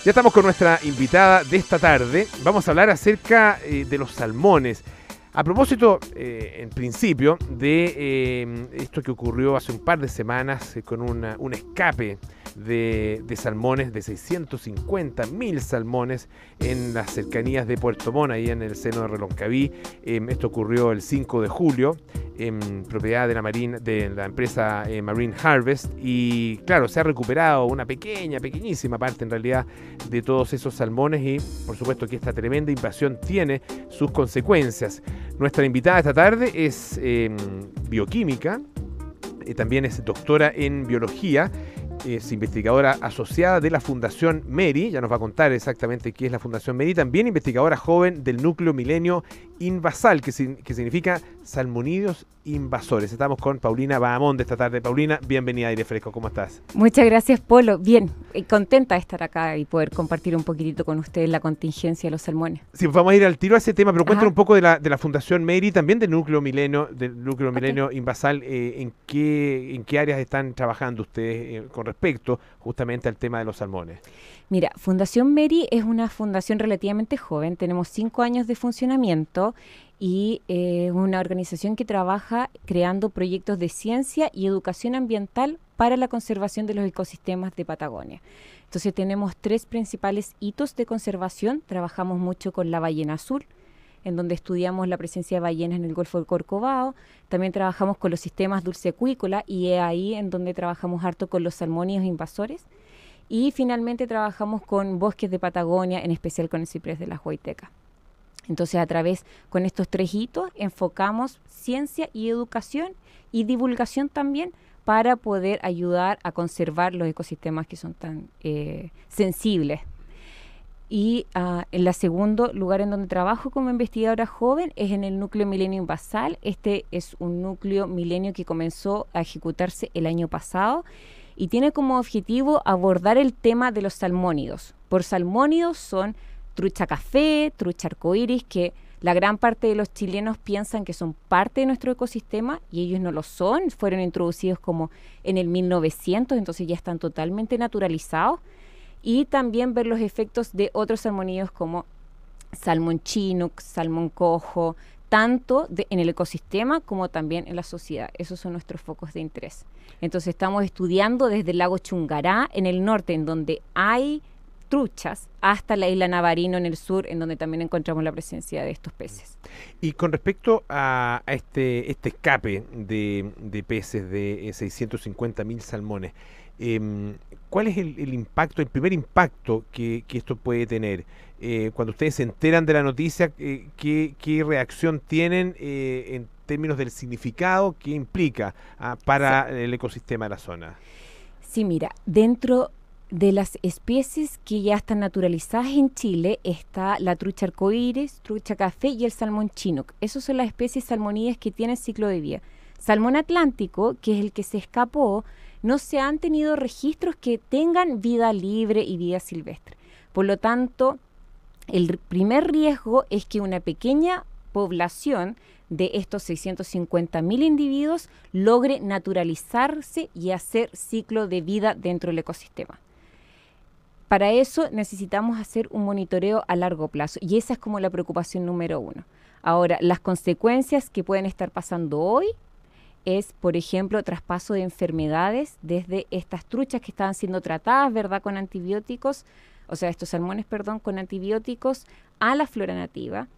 Ya estamos con nuestra invitada de esta tarde. Vamos a hablar acerca de los salmones. A propósito, en principio, de esto que ocurrió hace un par de semanas con un escape de salmones, de 650.000 salmones en las cercanías de Puerto Montt, ahí en el seno de Reloncaví. Esto ocurrió el 5 de julio, en propiedad de la empresa Marine Harvest, y claro, se ha recuperado una pequeñísima parte en realidad de todos esos salmones, y por supuesto que esta tremenda invasión tiene sus consecuencias. Nuestra invitada esta tarde es bioquímica, también es doctora en biología, es investigadora asociada de la Fundación MERI, ya nos va a contar exactamente qué es la Fundación MERI, también investigadora joven del núcleo Milenio Invasal, que significa salmonídeos invasores. Estamos con Paulina Bahamonde esta tarde. Paulina, bienvenida a Aire Fresco, ¿cómo estás? Muchas gracias, Polo. Bien, contenta de estar acá y poder compartir un poquitito con ustedes la contingencia de los salmones. Sí, vamos a ir al tiro a ese tema, pero cuéntanos un poco de la Fundación MERI, también del núcleo Milenio Invasal. ¿En qué áreas están trabajando ustedes con respecto justamente al tema de los salmones? Mira, Fundación MERI es una fundación relativamente joven, tenemos 5 años de funcionamiento y es una organización que trabaja creando proyectos de ciencia y educación ambiental para la conservación de los ecosistemas de Patagonia. Entonces tenemos 3 principales hitos de conservación. Trabajamos mucho con la ballena azul, en donde estudiamos la presencia de ballenas en el Golfo del Corcovado. También trabajamos con los sistemas dulceacuícola y es ahí en donde trabajamos harto con los salmónidos invasores. Y finalmente trabajamos con bosques de Patagonia, en especial con el ciprés de las Huaytecas. Entonces, con estos 3 hitos, enfocamos ciencia y educación y divulgación también para poder ayudar a conservar los ecosistemas que son tan sensibles. Y en el segundo lugar en donde trabajo como investigadora joven es en el núcleo Milenio Invasal. Este es un núcleo milenio que comenzó a ejecutarse el año pasado y tiene como objetivo abordar el tema de los salmónidos. Por salmónidos son trucha café, trucha arcoíris, que la gran parte de los chilenos piensan que son parte de nuestro ecosistema y ellos no lo son. Fueron introducidos como en el 1900, entonces ya están totalmente naturalizados. Y también ver los efectos de otros salmonídeos como salmón chinook, salmón cojo, tanto en el ecosistema como también en la sociedad. Esos son nuestros focos de interés. Entonces estamos estudiando desde el lago Chungará en el norte, en donde hay truchas, hasta la isla Navarino en el sur, en donde también encontramos la presencia de estos peces. Y con respecto a este escape de peces, de 650.000 salmones, ¿cuál es el impacto, el primer impacto que esto puede tener? Cuando ustedes se enteran de la noticia, ¿qué reacción tienen en términos del significado que implica para el ecosistema de la zona? Sí, mira, dentro de las especies que ya están naturalizadas en Chile está la trucha arcoíris, trucha café y el salmón chinook. Esas son las especies salmonídeas que tienen ciclo de vida. Salmón atlántico, que es el que se escapó, no se han tenido registros que tengan vida libre y vida silvestre. Por lo tanto, el primer riesgo es que una pequeña población de estos 650.000 individuos logre naturalizarse y hacer ciclo de vida dentro del ecosistema. Para eso necesitamos hacer un monitoreo a largo plazo y esa es como la preocupación número 1. Ahora, las consecuencias que pueden estar pasando hoy es, por ejemplo, traspaso de enfermedades desde estas truchas que estaban siendo tratadas, ¿verdad?, con antibióticos, o sea, estos salmones, perdón, con antibióticos a la flora nativa.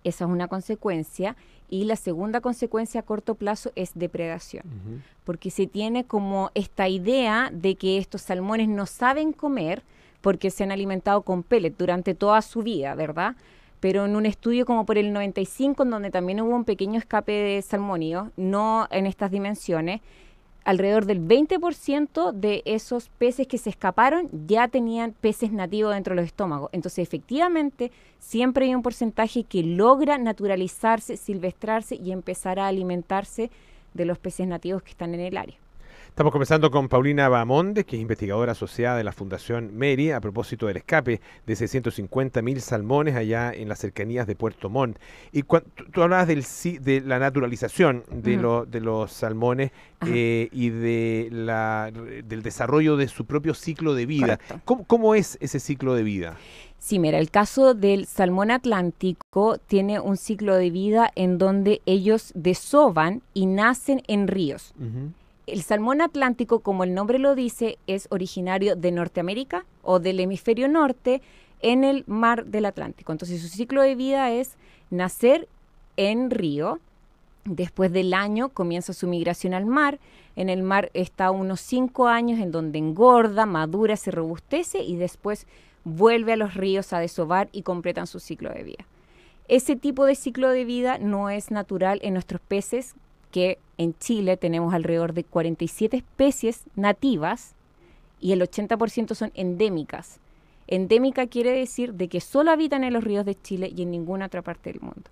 Esa es una consecuencia. Y la segunda consecuencia a corto plazo es depredación, porque se tiene como esta idea de que estos salmones no saben comer porque se han alimentado con pellet durante toda su vida, ¿verdad? Pero en un estudio como por el 95, en donde también hubo un pequeño escape de salmónidos, no en estas dimensiones, alrededor del 20% de esos peces que se escaparon ya tenían peces nativos dentro de los estómagos. Entonces, efectivamente, siempre hay un porcentaje que logra naturalizarse, silvestrarse y empezar a alimentarse de los peces nativos que están en el área. Estamos conversando con Paulina Bahamondes, que es investigadora asociada de la Fundación Meri, a propósito del escape de 650.000 salmones allá en las cercanías de Puerto Montt. Y tú hablabas de la naturalización de los salmones y del desarrollo de su propio ciclo de vida. ¿Cómo es ese ciclo de vida? Sí, mira, el caso del salmón atlántico tiene un ciclo de vida en donde ellos desovan y nacen en ríos. El salmón atlántico, como el nombre lo dice, es originario de Norteamérica o del hemisferio norte en el mar del Atlántico. Entonces su ciclo de vida es nacer en río. Después del año comienza su migración al mar. En el mar está unos 5 años en donde engorda, madura, se robustece y después vuelve a los ríos a desovar y completan su ciclo de vida. Ese tipo de ciclo de vida no es natural en nuestros peces, que en Chile tenemos alrededor de 47 especies nativas y el 80% son endémicas. Endémica quiere decir de que solo habitan en los ríos de Chile y en ninguna otra parte del mundo.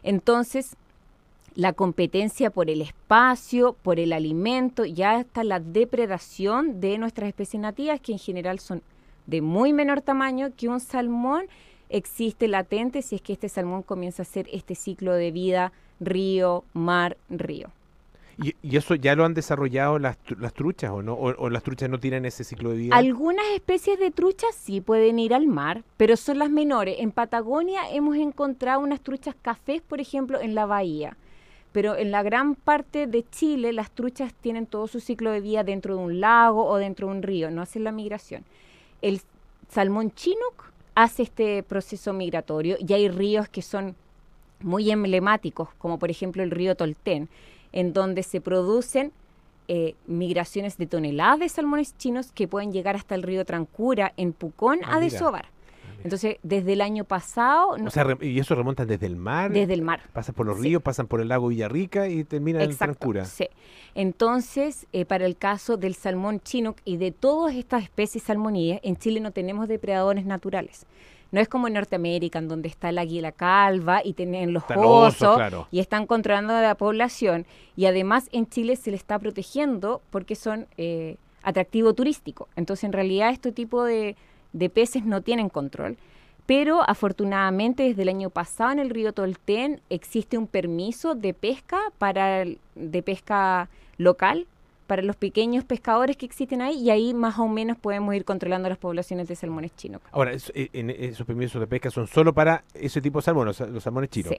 Entonces, la competencia por el espacio, por el alimento, ya hasta la depredación de nuestras especies nativas, que en general son de muy menor tamaño que un salmón, existe latente si es que este salmón comienza a hacer este ciclo de vida río, mar, río. ¿Y eso ya lo han desarrollado las truchas o no? ¿O las truchas no tienen ese ciclo de vida? Algunas especies de truchas sí pueden ir al mar, pero son las menores. En Patagonia hemos encontrado unas truchas cafés, por ejemplo, en la bahía. Pero en la gran parte de Chile las truchas tienen todo su ciclo de vida dentro de un lago o dentro de un río, no hacen la migración. El salmón chinook hace este proceso migratorio y hay ríos que son muy emblemáticos, como por ejemplo el río Tolten, en donde se producen migraciones de toneladas de salmones chinos que pueden llegar hasta el río Trancura en Pucón a desovar. Entonces, desde el año pasado... O sea, ¿y eso remontan desde el mar? Desde el mar. Pasan por los ríos, pasan por el lago Villarrica y terminan en Trancura. Sí. Entonces, para el caso del salmón chinook y de todas estas especies salmonídeas, en Chile no tenemos depredadores naturales. No es como en Norteamérica, en donde está el águila calva y tienen los osos, claro, y están controlando la población. Y además en Chile se le está protegiendo porque son atractivo turístico. Entonces, en realidad, este tipo de peces no tienen control. Pero afortunadamente desde el año pasado en el río Tolten existe un permiso de pesca de pesca local para los pequeños pescadores que existen ahí, y ahí más o menos podemos ir controlando las poblaciones de salmones chinook. Ahora, esos permisos de pesca son solo para ese tipo de salmones, los salmones chinook. Sí.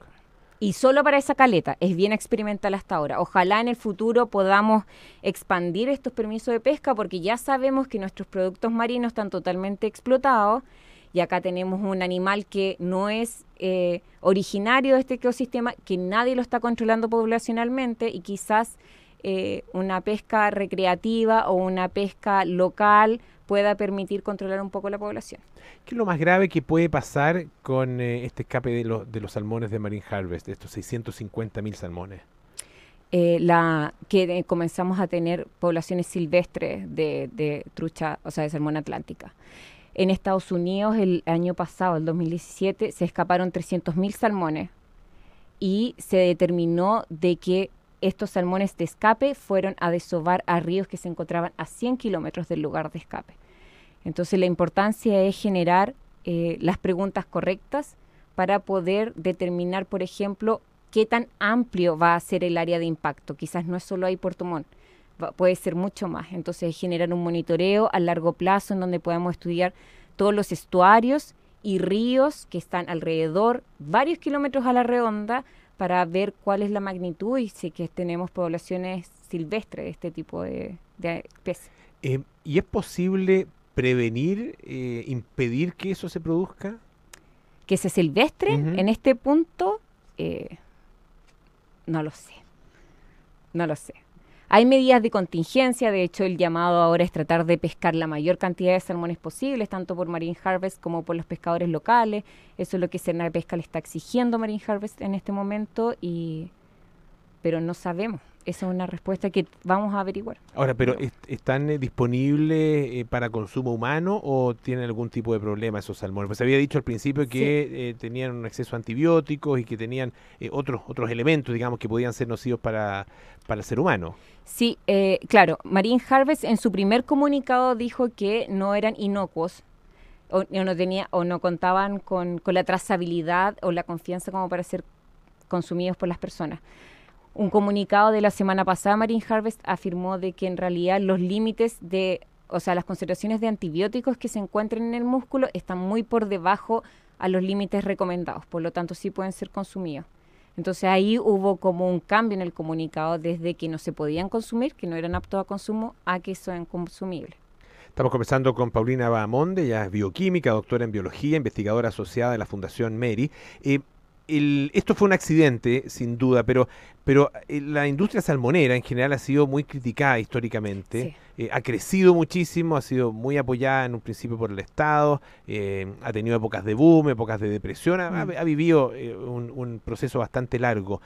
Y solo para esa caleta, es bien experimental hasta ahora. Ojalá en el futuro podamos expandir estos permisos de pesca porque ya sabemos que nuestros productos marinos están totalmente explotados y acá tenemos un animal que no es originario de este ecosistema, que nadie lo está controlando poblacionalmente y quizás una pesca recreativa o una pesca local pueda permitir controlar un poco la población. ¿Qué es lo más grave que puede pasar con este escape de los salmones de Marine Harvest, de estos 650.000 salmones? Que comenzamos a tener poblaciones silvestres de trucha, o sea, de salmón atlántica. En Estados Unidos el año pasado, el 2017, se escaparon 300.000 salmones y se determinó de que estos salmones de escape fueron a desovar a ríos que se encontraban a 100 kilómetros del lugar de escape. Entonces la importancia es generar las preguntas correctas para poder determinar, por ejemplo, qué tan amplio va a ser el área de impacto. Quizás no es solo ahí Puerto Montt, puede ser mucho más. Entonces generar un monitoreo a largo plazo en donde podamos estudiar todos los estuarios y ríos que están alrededor, varios kilómetros a la redonda, para ver cuál es la magnitud y si que tenemos poblaciones silvestres de este tipo de peces. ¿Y es posible prevenir, impedir que eso se produzca? Que se silvestre en este punto, no lo sé. No lo sé. Hay medidas de contingencia, de hecho el llamado ahora es tratar de pescar la mayor cantidad de salmones posibles, tanto por Marine Harvest como por los pescadores locales. Eso es lo que Senapesca le está exigiendo a Marine Harvest en este momento, pero no sabemos. Esa es una respuesta que vamos a averiguar. Ahora, pero ¿están disponibles para consumo humano o tienen algún tipo de problema esos salmones? Pues se había dicho al principio Sí. que tenían un exceso de antibióticos y que tenían otros elementos, digamos, que podían ser nocivos para el ser humano. Sí, claro, Marine Harvest en su primer comunicado dijo que no eran inocuos o no contaban con la trazabilidad o la confianza como para ser consumidos por las personas. Un comunicado de la semana pasada, Marine Harvest afirmó de que en realidad los límites o sea, las concentraciones de antibióticos que se encuentran en el músculo están muy por debajo a los límites recomendados, por lo tanto sí pueden ser consumidos. Entonces ahí hubo como un cambio en el comunicado desde que no se podían consumir, que no eran aptos a consumo, a que son consumibles. Estamos conversando con Paulina Bahamonde, ella es bioquímica, doctora en biología, investigadora asociada de la Fundación Meri. Esto fue un accidente, sin duda, pero la industria salmonera en general ha sido muy criticada históricamente. Sí. Ha crecido muchísimo, ha sido muy apoyada en un principio por el Estado, ha tenido épocas de boom, épocas de depresión, ha vivido un proceso bastante largo.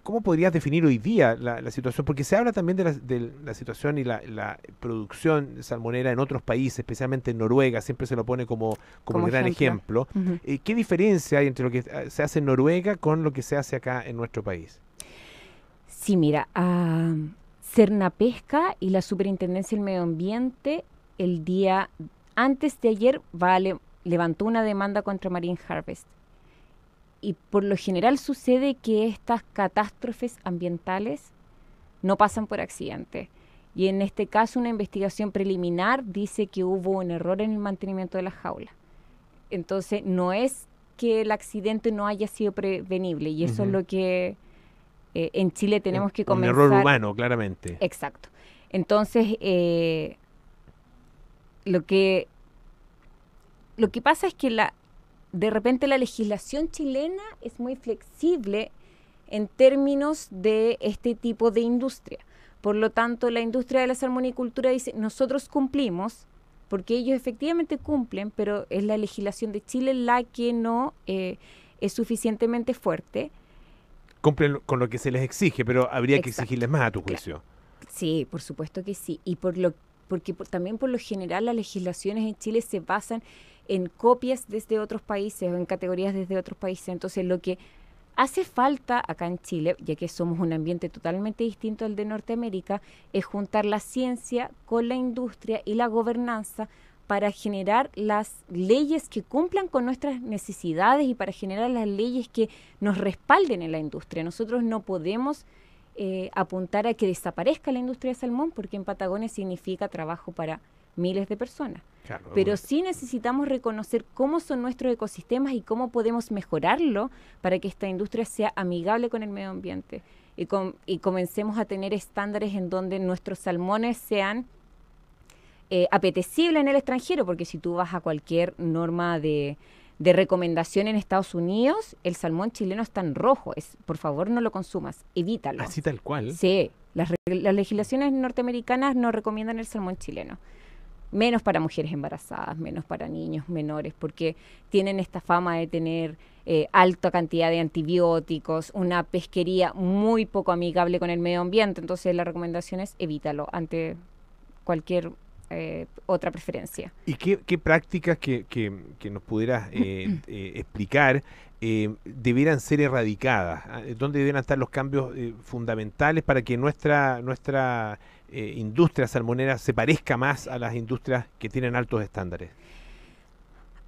¿Cómo podrías definir hoy día la situación? Porque se habla también de la situación y la producción salmonera en otros países, especialmente en Noruega, siempre se lo pone como el gran ejemplo. Ujú. ¿Qué diferencia hay entre lo que se hace en Noruega con lo que se hace acá en nuestro país? Sí, mira, Cernapesca y la Superintendencia del Medio Ambiente el día antes de ayer levantó una demanda contra Marine Harvest. Y por lo general sucede que estas catástrofes ambientales no pasan por accidente. Y en este caso una investigación preliminar dice que hubo un error en el mantenimiento de la jaula. Entonces no es que el accidente no haya sido prevenible y eso es Ujú. lo que en Chile tenemos que Un error comenzar. humano, claramente. Exacto. Entonces lo que pasa es que de repente la legislación chilena es muy flexible en términos de este tipo de industria. Por lo tanto, la industria de la salmonicultura dice, nosotros cumplimos, porque ellos efectivamente cumplen, pero es la legislación de Chile la que no es suficientemente fuerte. Cumplen con lo que se les exige, pero habría que Exacto. exigirles más a tu Claro. juicio. Sí, por supuesto que sí. Y porque también por lo general las legislaciones en Chile se basan en copias desde otros países o en categorías desde otros países. Entonces lo que hace falta acá en Chile, ya que somos un ambiente totalmente distinto al de Norteamérica, es juntar la ciencia con la industria y la gobernanza para generar las leyes que cumplan con nuestras necesidades y para generar las leyes que nos respalden en la industria. Nosotros no podemos apuntar a que desaparezca la industria de salmón, porque en Patagonia significa trabajo para miles de personas. Claro, Pero sí necesitamos reconocer cómo son nuestros ecosistemas y cómo podemos mejorarlo para que esta industria sea amigable con el medio ambiente y comencemos a tener estándares en donde nuestros salmones sean apetecibles en el extranjero, porque si tú vas a cualquier norma de recomendación en Estados Unidos, el salmón chileno está en rojo. Por favor, no lo consumas, evítalo. así tal cual. Sí, las legislaciones norteamericanas no recomiendan el salmón chileno. Menos para mujeres embarazadas, menos para niños menores, porque tienen esta fama de tener alta cantidad de antibióticos, una pesquería muy poco amigable con el medio ambiente. Entonces la recomendación es evítalo ante cualquier otra preferencia. ¿Y qué prácticas que nos pudieras explicar debieran ser erradicadas? ¿Dónde debieran estar los cambios fundamentales para que nuestra industria salmonera se parezca más a las industrias que tienen altos estándares?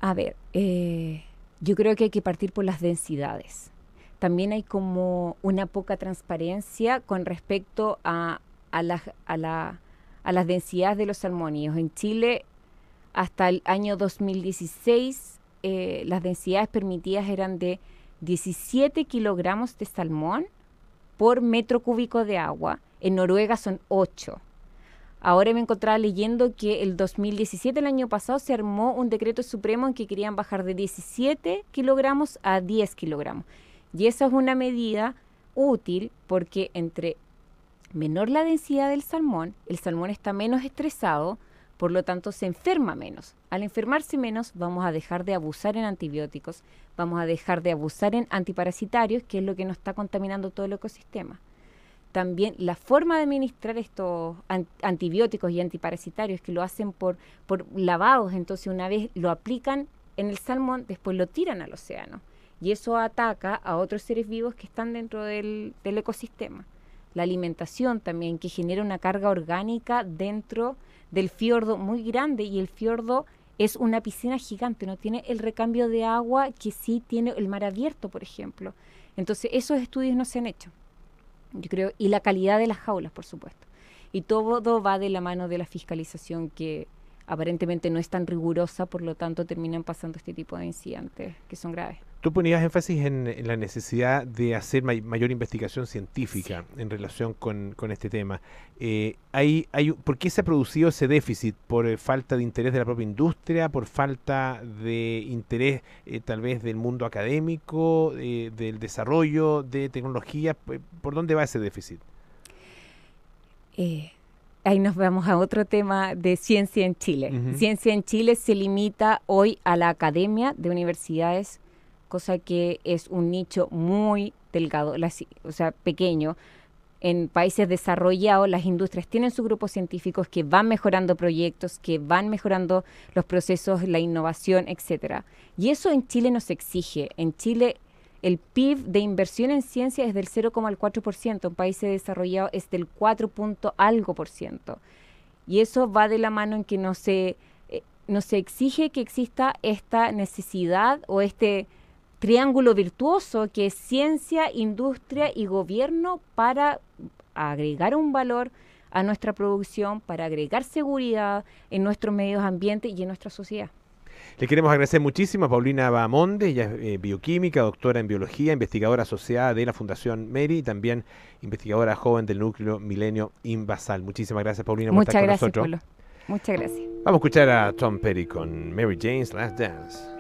A ver, yo creo que hay que partir por las densidades. También hay como una poca transparencia con respecto a las densidades de los salmónidos. En Chile, hasta el año 2016, las densidades permitidas eran de 17 kilogramos de salmón por metro cúbico de agua. En Noruega son 8. Ahora me encontraba leyendo que el 2017, el año pasado, se armó un decreto supremo en que querían bajar de 17 kilogramos a 10 kilogramos. Y esa es una medida útil porque entre menor la densidad del salmón, el salmón está menos estresado, por lo tanto se enferma menos. Al enfermarse menos, vamos a dejar de abusar en antibióticos, vamos a dejar de abusar en antiparasitarios, que es lo que nos está contaminando todo el ecosistema. también la forma de administrar estos antibióticos y antiparasitarios, que lo hacen por lavados. Entonces, una vez lo aplican en el salmón, después lo tiran al océano. Y eso ataca a otros seres vivos que están dentro del ecosistema. La alimentación también, que genera una carga orgánica dentro del fiordo muy grande, y el fiordo es una piscina gigante, no tiene el recambio de agua que sí tiene el mar abierto, por ejemplo. Entonces, esos estudios no se han hecho, yo creo, y la calidad de las jaulas, por supuesto. Y todo va de la mano de la fiscalización, que aparentemente no es tan rigurosa, por lo tanto terminan pasando este tipo de incidentes que son graves. Tú ponías énfasis en la necesidad de hacer mayor investigación científica en relación con este tema. ¿Por qué se ha producido ese déficit? ¿Por falta de interés de la propia industria? ¿Por falta de interés tal vez del mundo académico, del desarrollo de tecnologías? ¿Por dónde va ese déficit? Ahí nos vamos a otro tema de ciencia en Chile. Ciencia en Chile se limita hoy a la academia de universidades, cosa que es un nicho muy delgado, o sea, pequeño. En países desarrollados, las industrias tienen sus grupos científicos que van mejorando proyectos, que van mejorando los procesos, la innovación, etcétera. Y eso en Chile no se exige. En Chile, el PIB de inversión en ciencia es del 0,4%, en países desarrollados es del 4 algo por ciento. Y eso va de la mano en que no se exige que exista esta necesidad o este triángulo virtuoso que es ciencia, industria y gobierno, para agregar un valor a nuestra producción, para agregar seguridad en nuestros medios ambientes y en nuestra sociedad. Le queremos agradecer muchísimo a Paulina Bahamonde. Ella es bioquímica, doctora en biología, investigadora asociada de la Fundación Meri y también investigadora joven del núcleo Milenio Invasal. Muchísimas gracias, Paulina, por estar con nosotros. Muchas gracias, Polo. Muchas gracias. Vamos a escuchar a Tom Petty con Mary Jane's Last Dance.